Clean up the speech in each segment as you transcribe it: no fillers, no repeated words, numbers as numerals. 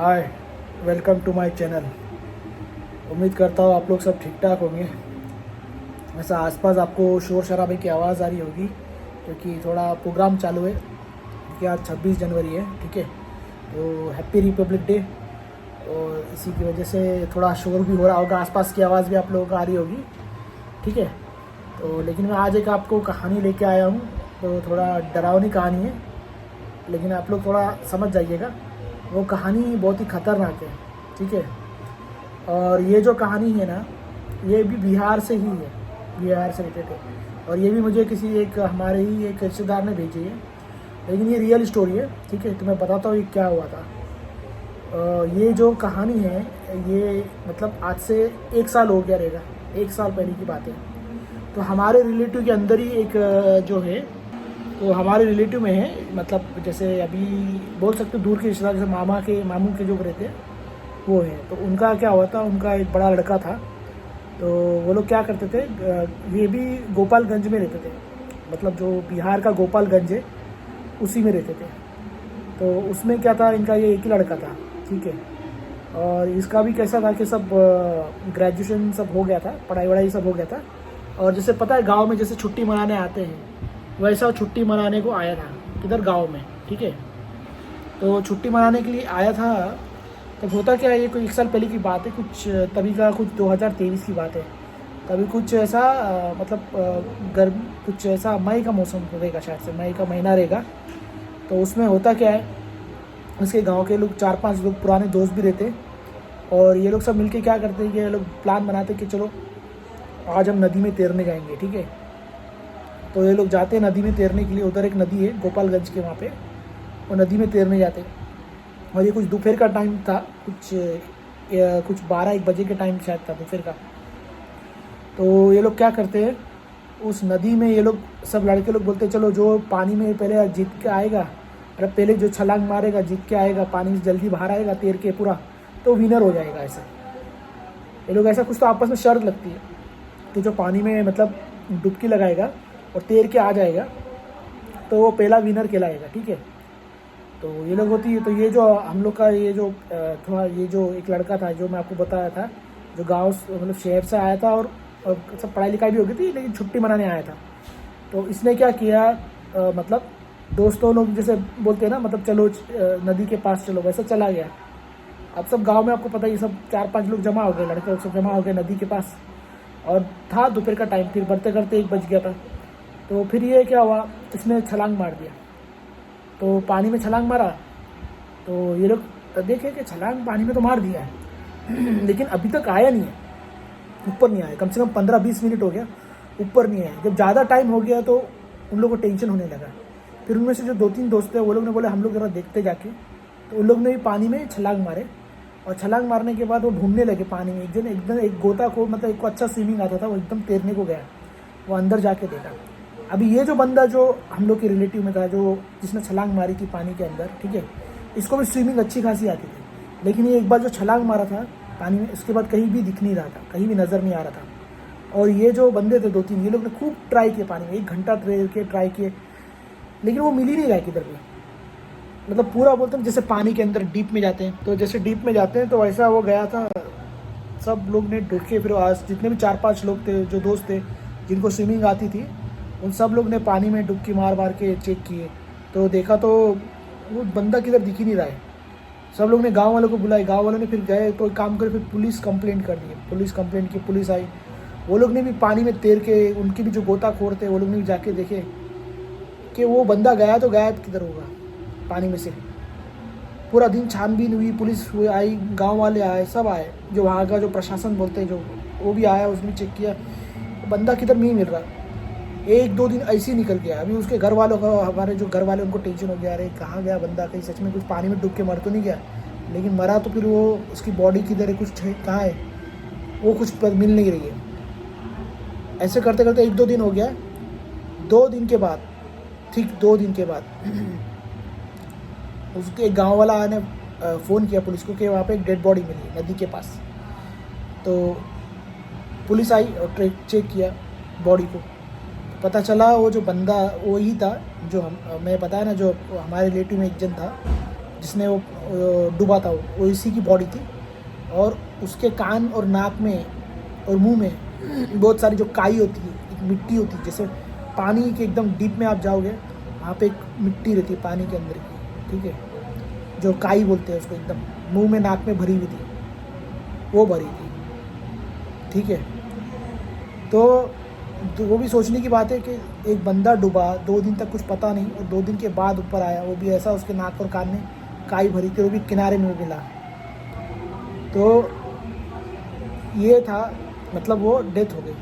Hi, welcome to my channel. उम्मीद करता हूँ आप लोग सब ठीक ठाक होंगे। ऐसा आसपास आपको शोर शराबे की आवाज़ आ रही होगी क्योंकि थोड़ा प्रोग्राम चालू है कि आज 26 जनवरी है, ठीक है। तो हैप्पी रिपब्लिक डे। और इसी की वजह से थोड़ा शोर भी हो रहा होगा, आसपास की आवाज़ भी आप लोगों को आ रही होगी, ठीक है। तो लेकिन मैं आज एक आपको कहानी लेके आया हूँ, तो थोड़ा डरावनी कहानी है, लेकिन आप लोग थोड़ा समझ जाइएगा। वो कहानी बहुत ही ख़तरनाक है, ठीक है। और ये जो कहानी है ना, ये भी बिहार से ही है, बिहार से रिलेटेड है। और ये भी मुझे किसी एक हमारे ही एक रिश्तेदार ने भेजी है, लेकिन ये रियल स्टोरी है, ठीक है। तो मैं बताता हूँ ये क्या हुआ था। ये जो कहानी है, ये मतलब आज से 1 साल हो गया रहेगा, 1 साल पहले की बात है। तो हमारे रिलेटिव के अंदर ही एक जो है, तो हमारे रिलेटिव में है, मतलब जैसे अभी बोल सकते हो दूर के रिश्तेदार, जैसे मामू के जो रहते हैं वो है। तो उनका क्या हुआ था, उनका एक बड़ा लड़का था। तो वो लोग क्या करते थे, ये भी गोपालगंज में रहते थे, मतलब जो बिहार का गोपालगंज है उसी में रहते थे। तो उसमें क्या था, इनका ये एक ही लड़का था, ठीक है। और इसका भी कैसा था कि सब ग्रेजुएशन सब हो गया था, पढ़ाई वढ़ाई सब हो गया था। और जैसे पता है गांव में जैसे छुट्टी मनाने आते हैं, वैसा छुट्टी मनाने को आया था इधर गांव में, ठीक है। तो छुट्टी मनाने के लिए आया था। तब होता क्या है, ये कोई 1 साल पहले की बात है, कुछ तभी का कुछ 2023 की बात है। तभी कुछ ऐसा मतलब गर्म कुछ ऐसा मई का मौसम रहेगा, शायद से मई का महीना रहेगा। तो उसमें होता क्या है, उसके गांव के लोग 4-5 लोग पुराने दोस्त भी रहते, और ये लोग सब मिलके क्या करते हैं कि ये लोग प्लान बनाते कि चलो आज हम नदी में तैरने जाएंगे, ठीक है। तो ये लोग जाते हैं नदी में तैरने के लिए। उधर एक नदी है गोपालगंज के, वहाँ पे वो नदी में तैरने जाते हैं। और ये कुछ दोपहर का टाइम था, कुछ 12-1 बजे के टाइम शायद था, दोपहर का। तो ये लोग क्या करते हैं, उस नदी में ये लोग सब लड़के लोग बोलते हैं चलो जो पानी में पहले जीत के आएगा, अरे पहले जो छलांग मारेगा जीत के आएगा, पानी से जल्दी बाहर आएगा तैर के पूरा, तो विनर हो जाएगा। ऐसा ये लोग ऐसा कुछ तो आपस में शर्त लगती है कि जो पानी में मतलब डुबकी लगाएगा और तैर के आ जाएगा तो वो पहला विनर कहलाएगा, ठीक है। तो ये लोग होती है। तो ये जो हम लोग का ये जो थोड़ा ये जो एक लड़का था जो मैं आपको बताया था, जो गांव मतलब शहर से आया था, और सब पढ़ाई लिखाई भी हो गई थी, लेकिन छुट्टी मनाने आया था। तो इसने क्या किया, मतलब दोस्तों लोग जैसे बोलते हैं ना, मतलब चलो नदी के पास चलो, वैसा चला गया। अब सब गांव में आपको पता ही, सब 4-5 लोग जमा हो गए, लड़के लोग सब जमा हो गए नदी के पास। और था दोपहर का टाइम, फिर बढ़ते करते 1 बज गया था। तो फिर ये क्या हुआ, इसने छलांग मार दिया। तो पानी में छलांग मारा, तो ये लोग देखे कि छलांग पानी में तो मार दिया है लेकिन अभी तक आया नहीं है, ऊपर नहीं आया। कम से कम 15-20 मिनट हो गया, ऊपर नहीं आया। जब ज़्यादा टाइम हो गया तो उन लोगों को टेंशन होने लगा। फिर उनमें से जो 2-3 दोस्त थे वो लोग ने बोले हम लोग ज़रा देखते जाके। तो उन लोग ने भी पानी में छलांग मारे, और छलांग मारने के बाद वो ढूंढने लगे पानी में। एकदम एक गोता को, मतलब एक को अच्छा स्विमिंग आता था, वो एकदम तैरने को गया, वो अंदर जाके देखा। अभी ये जो बंदा जो हम लोग के रिलेटिव में था, जो जिसने छलांग मारी थी पानी के अंदर, ठीक है, इसको भी स्विमिंग अच्छी खासी आती थी। लेकिन ये एक बार जो छलांग मारा था पानी में, उसके बाद कहीं भी दिख नहीं रहा था, कहीं भी नज़र नहीं आ रहा था। और ये जो बंदे थे 2-3, ये लोग ने खूब ट्राई किए पानी में, 1 घंटा ट्राई किए, लेकिन वो मिल ही नहीं रहा किधर भी। मतलब पूरा बोलते हैं जैसे पानी के अंदर डीप में जाते हैं, तो जैसे डीप में जाते हैं तो ऐसा वो गया था। सब लोग ने ढूंढे, फिर आज जितने भी 4-5 लोग थे जो दोस्त थे जिनको स्विमिंग आती थी, उन सब लोग ने पानी में डुबकी मार मार के चेक किए। तो देखा तो वो बंदा किधर दिख ही नहीं रहा है। सब लोग ने गांव वालों को बुलाए, गांव वालों ने फिर गए, तो काम करे, फिर पुलिस कंप्लेंट कर दी, पुलिस कंप्लेंट की, पुलिस आई। वो लोग ने भी पानी में तैर के, उनके भी जो गोताखोर थे वो लोग ने भी जाके देखे कि वो बंदा गया तो गायब किधर होगा पानी में से। पूरा दिन छानबीन हुई, पुलिस आई, गांव वाले आए, सब आए, जो वहाँ का जो प्रशासन बोलते हैं जो, वो भी आया, उसने चेक किया, बंदा किधर नहीं मिल रहा। 1-2 दिन ऐसे ही निकल गया। अभी उसके घर वालों का, हमारे जो घर वाले, उनको टेंशन हो गया, अरे कहाँ गया बंदा, कहीं सच में कुछ पानी में डूब के मर तो नहीं गया। लेकिन मरा तो फिर वो उसकी बॉडी किधर है, कुछ कहाँ है, वो कुछ मिल नहीं रही है। ऐसे करते करते 1-2 दिन हो गया। 2 दिन के बाद, ठीक 2 दिन के बाद उसके गांव वाला ने फ़ोन किया पुलिस को कि वहाँ पे एक डेड बॉडी मिली नदी के पास। तो पुलिस आई और चेक किया बॉडी को, पता चला वो जो बंदा वो ही था जो मैं बताया ना, जो हमारे रिलेटिव में एक जन था, जिसने वो डूबा था, वो इसी की बॉडी थी। और उसके कान और नाक में और मुंह में बहुत सारी जो काई होती है, एक मिट्टी होती है, जैसे पानी के एकदम डीप में आप जाओगे वहाँ पे एक मिट्टी रहती है पानी के अंदर की, ठीक है, जो काई बोलते हैं उसको, एकदम मुंह में नाक में भरी हुई थी, वो भरी थी, ठीक है। तो वो भी सोचने की बात है कि एक बंदा डूबा, 2 दिन तक कुछ पता नहीं, और 2 दिन के बाद ऊपर आया, वो भी ऐसा उसके नाक और कान में काई भरी थी, वो भी किनारे में मिला। तो ये था, मतलब वो डेथ हो गई।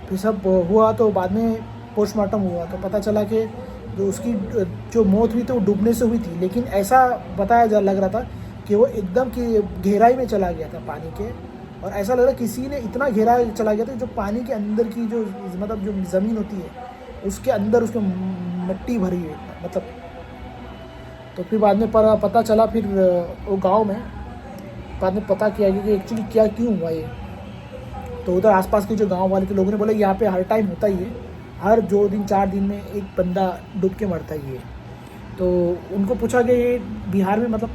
फिर सब हुआ तो बाद में पोस्टमार्टम हुआ तो पता चला कि जो उसकी जो मौत हुई तो वो डूबने से हुई थी, लेकिन ऐसा बताया जा लग रहा था कि वो एकदम की गहराई में चला गया था पानी के, और ऐसा लग रहा किसी ने इतना गहरा चला गया था जो पानी के अंदर की जो मतलब जो ज़मीन होती है उसके अंदर उसके मिट्टी भरी है मतलब। तो फिर बाद में पता चला, फिर वो गांव में बाद में पता किया कि एक्चुअली क्या क्यों हुआ ये। तो उधर आसपास के जो गांव वाले के लोगों ने बोला यहाँ पे हर टाइम होता ही है, हर 2 दिन 4 दिन में एक बंदा डूब के मरता ही है। तो उनको पूछा कि ये बिहार में मतलब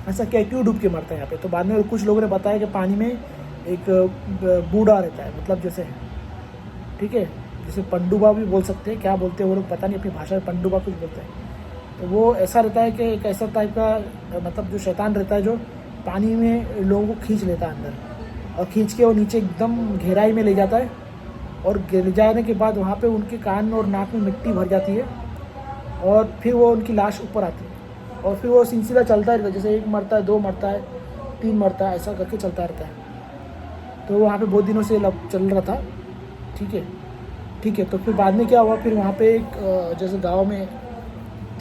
ऐसा क्या क्यों डूब के मरता है यहाँ पे। तो बाद में कुछ लोगों ने बताया कि पानी में एक बूढ़ा रहता है, मतलब जैसे, ठीक है, जैसे पंडुबा भी बोल सकते हैं, क्या बोलते हैं वो लोग पता नहीं, अपनी भाषा में पंडुबा कुछ बोलते हैं। तो वो ऐसा रहता है कि एक ऐसा टाइप का मतलब जो शैतान रहता है जो पानी में लोगों को खींच लेता है अंदर, और खींच के वो नीचे एकदम गहराई में ले जाता है, और गिर जाने के बाद वहाँ पे उनके कान और नाक में मिट्टी भर जाती है, और फिर वो उनकी लाश ऊपर आती है, और फिर वो सिलसिला चलता रहता है, जैसे 1 मरता है, 2 मरता है, 3 मरता है, ऐसा करके चलता रहता है। तो वहाँ पे बहुत दिनों से चल रहा था, ठीक है, ठीक है। तो फिर बाद में क्या हुआ, फिर वहाँ पे एक जैसे गाँव में,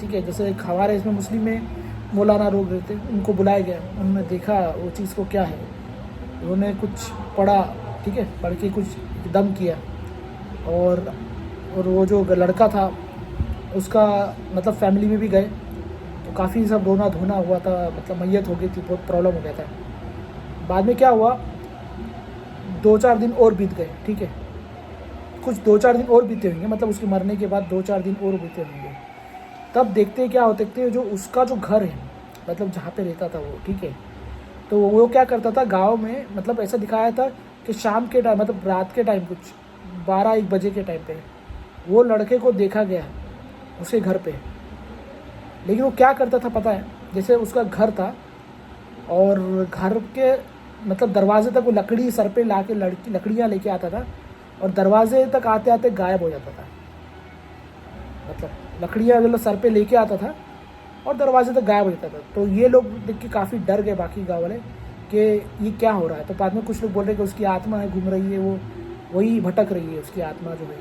ठीक है, जैसे एक हमारे इसमें मुस्लिम में मौलाना लोग रहते, उनको बुलाया गया, उन्होंने देखा वो चीज़ को क्या है, उन्होंने कुछ पढ़ा, ठीक है, पढ़ के कुछ दम किया, और वो जो लड़का था उसका मतलब फैमिली में भी गए, तो काफ़ी सब रोना धोना हुआ था, मतलब मैयत हो गई थी, बहुत प्रॉब्लम हो गया था। बाद में क्या हुआ, 2-4 दिन और बीत गए, ठीक है, कुछ 2-4 दिन और बीते होंगे, मतलब उसके मरने के बाद 2-4 दिन और बीते होंगे। तब देखते हैं क्या हो, देखते हैं जो उसका जो घर है, मतलब जहाँ पे रहता था वो, ठीक है, तो वो क्या करता था गांव में, मतलब ऐसा दिखाया था कि शाम के टाइम, मतलब रात के टाइम, कुछ 12-1 बजे के टाइम पे वो लड़के को देखा गया उसके घर पे। लेकिन वो क्या करता था पता है, जैसे उसका घर था और घर के मतलब दरवाजे तक वो लकड़ी सर पे ला के लकड़ियाँ लेके आता था, और दरवाजे तक आते आते गायब हो जाता था, मतलब लकड़ियाँ मतलब सर पे लेके आता था और दरवाजे तक गायब हो जाता था। तो ये लोग देख के काफ़ी डर गए बाकी गाँव वाले कि ये क्या हो रहा है। तो बाद में कुछ लोग बोल रहे कि उसकी आत्मा है, घूम रही है, वो वही भटक रही है उसकी आत्मा जो है।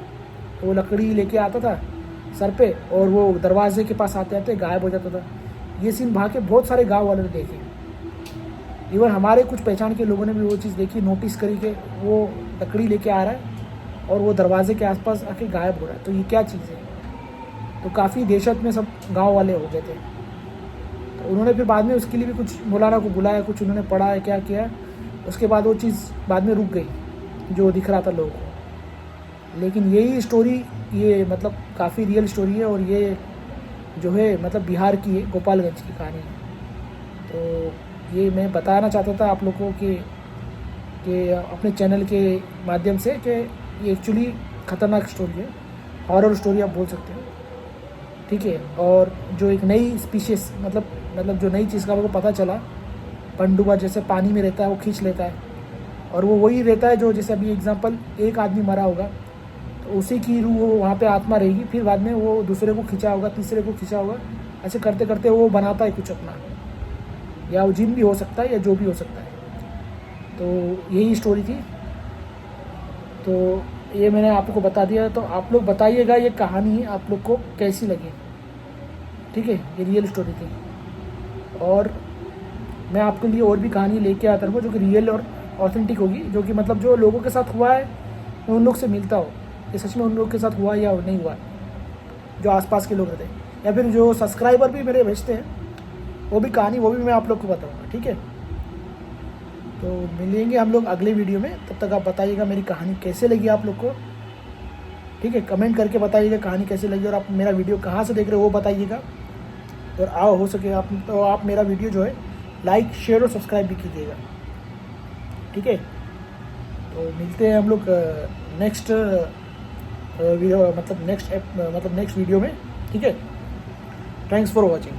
तो वो लकड़ी लेके आता था सर पे और वो दरवाजे के पास आते आते गायब हो जाता था। ये सीन भाग के बहुत सारे गाँव वालों ने देखे, इवन हमारे कुछ पहचान के लोगों ने भी वो चीज़ देखी, नोटिस करी कि वो लकड़ी लेके आ रहा है और वो दरवाजे के आसपास आके गायब हो रहा है, तो ये क्या चीज़ है। तो काफ़ी दहशत में सब गांव वाले हो गए थे। तो उन्होंने फिर बाद में उसके लिए भी कुछ मौलाना को बुलाया, कुछ उन्होंने पढ़ा है, क्या किया, उसके बाद वो चीज़ बाद में रुक गई जो दिख रहा था लोगों को। लेकिन यही स्टोरी ये मतलब काफ़ी रियल स्टोरी है, और ये जो है मतलब बिहार की है, गोपालगंज की कहानी है। तो ये मैं बताना चाहता था आप लोगों को कि अपने चैनल के माध्यम से कि ये एक्चुअली ख़तरनाक स्टोरी है, हॉरर स्टोरी आप बोल सकते हो, ठीक है। और जो एक नई स्पीशीज़ मतलब जो नई चीज़ का आपको पता चला, पंडुबा जैसे पानी में रहता है, वो खींच लेता है, और वो वही रहता है जो जैसे अभी एग्जांपल एक आदमी मरा होगा तो उसी की रूह वो वहाँ पे आत्मा रहेगी, फिर बाद में वो दूसरे को खींचा होगा, तीसरे को खींचा होगा, ऐसे करते करते वो बनाता है कुछ अपना, या वो जिन भी हो सकता है या जो भी हो सकता है। तो यही स्टोरी थी, तो ये मैंने आपको बता दिया। तो आप लोग बताइएगा ये कहानी आप लोग को कैसी लगी, ठीक है। ये रियल स्टोरी थी, और मैं आपके लिए और भी कहानी लेके आता रहूँगा जो कि रियल और ऑथेंटिक होगी, जो कि मतलब जो लोगों के साथ हुआ है मैं उन लोग से मिलता हो कि सच में उन लोग के साथ हुआ या नहीं हुआ, जो आसपास के लोग रहते हैं, या फिर जो सब्सक्राइबर भी मेरे भेजते हैं वो भी कहानी, वो भी मैं आप लोग को बताऊँगा, ठीक है। तो मिलेंगे हम लोग अगले वीडियो में, तब तक आप बताइएगा मेरी कहानी कैसे लगी आप लोग को, ठीक है। कमेंट करके बताइएगा कहानी कैसे लगी, और आप मेरा वीडियो कहाँ से देख रहे हो वो बताइएगा, और आओ हो सके आप मेरा वीडियो जो है लाइक शेयर और सब्सक्राइब भी कीजिएगा, ठीक है। तो मिलते हैं हम लोग नेक्स्ट वीडियो, मतलब नेक्स्ट वीडियो में, ठीक है। Thanks for watching.